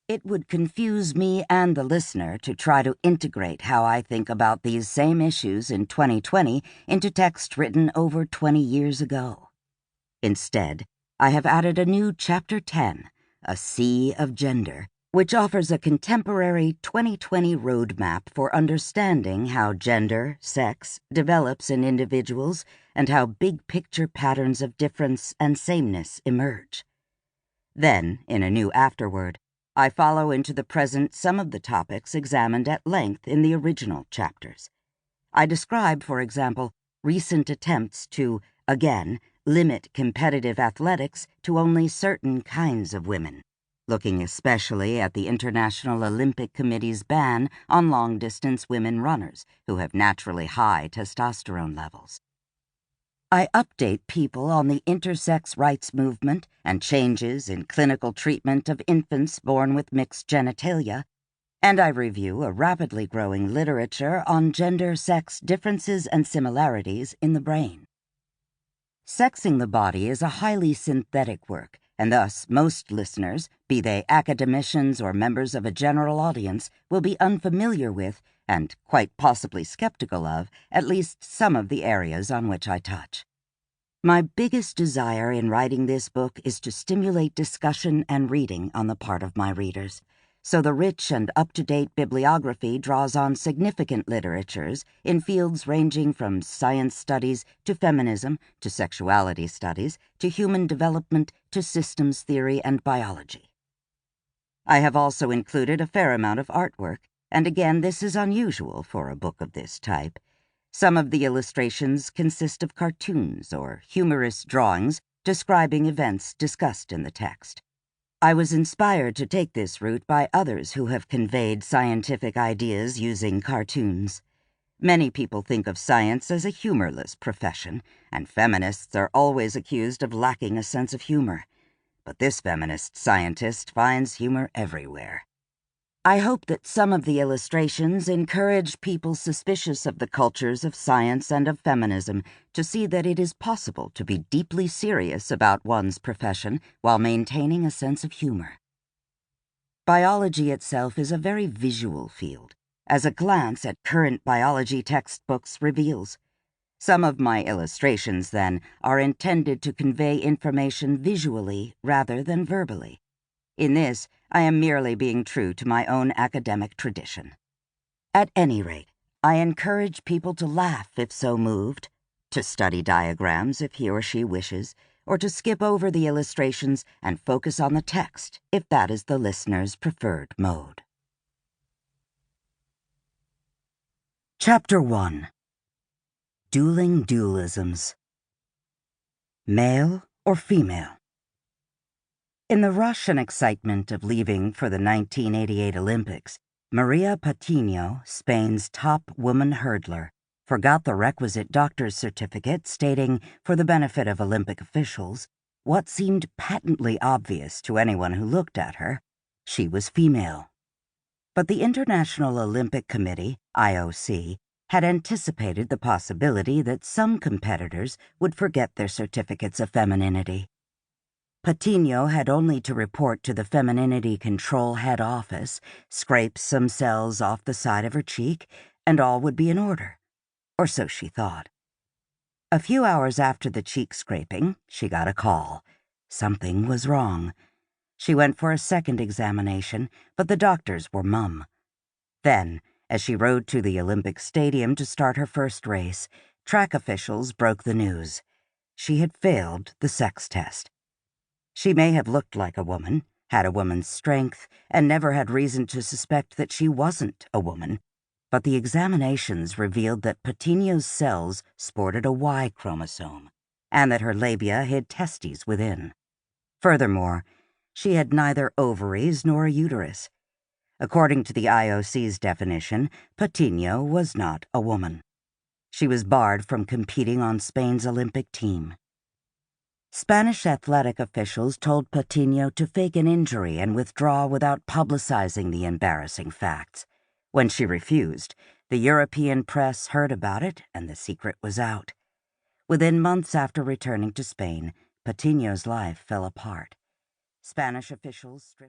It would confuse me and the listener to try to integrate how I think about these same issues in 2020 into text written over 20 years ago. Instead, I have added a new Chapter 10, A Sea of Gender, which offers a contemporary 2020 roadmap for understanding how gender, sex, develops in individuals and how big-picture patterns of difference and sameness emerge. Then, in a new afterword, I follow into the present some of the topics examined at length in the original chapters. I describe, for example, recent attempts to, again, limit competitive athletics to only certain kinds of women, looking especially at the International Olympic Committee's ban on long-distance women runners who have naturally high testosterone levels. I update people on the intersex rights movement and changes in clinical treatment of infants born with mixed genitalia, and I review a rapidly growing literature on gender-sex differences and similarities in the brain. Sexing the body is a highly synthetic work, and thus most listeners, be they academicians or members of a general audience, will be unfamiliar with, and quite possibly skeptical of, at least some of the areas on which I touch. My biggest desire in writing this book is to stimulate discussion and reading on the part of my readers, so the rich and up-to-date bibliography draws on significant literatures in fields ranging from science studies to feminism to sexuality studies to human development to systems theory and biology. I have also included a fair amount of artwork, and again this is unusual for a book of this type. Some of the illustrations consist of cartoons or humorous drawings describing events discussed in the text. I was inspired to take this route by others who have conveyed scientific ideas using cartoons. Many people think of science as a humorless profession, and feminists are always accused of lacking a sense of humor. But this feminist scientist finds humor everywhere. I hope that some of the illustrations encourage people suspicious of the cultures of science and of feminism to see that it is possible to be deeply serious about one's profession while maintaining a sense of humor. Biology itself is a very visual field, as a glance at current biology textbooks reveals. Some of my illustrations, then, are intended to convey information visually rather than verbally. In this, I am merely being true to my own academic tradition. At any rate, I encourage people to laugh if so moved, to study diagrams if he or she wishes, or to skip over the illustrations and focus on the text if that is the listener's preferred mode. Chapter 1. Dueling Dualisms. Male or female? In the rush and excitement of leaving for the 1988 Olympics, Maria Patino, Spain's top woman hurdler, forgot the requisite doctor's certificate stating, for the benefit of Olympic officials, what seemed patently obvious to anyone who looked at her: she was female. But the International Olympic Committee, IOC, had anticipated the possibility that some competitors would forget their certificates of femininity. Patino had only to report to the Femininity Control Head Office, scrape some cells off the side of her cheek, and all would be in order. Or so she thought. A few hours after the cheek scraping, she got a call. Something was wrong. She went for a second examination, but the doctors were mum. Then, as she rode to the Olympic Stadium to start her first race, track officials broke the news. She had failed the sex test. She may have looked like a woman, had a woman's strength, and never had reason to suspect that she wasn't a woman, but the examinations revealed that Patino's cells sported a Y chromosome, and that her labia hid testes within. Furthermore, she had neither ovaries nor a uterus. According to the IOC's definition, Patino was not a woman. She was barred from competing on Spain's Olympic team. Spanish athletic officials told Patino to fake an injury and withdraw without publicizing the embarrassing facts. When she refused, the European press heard about it and the secret was out. Within months after returning to Spain, Patino's life fell apart. Spanish officials stripped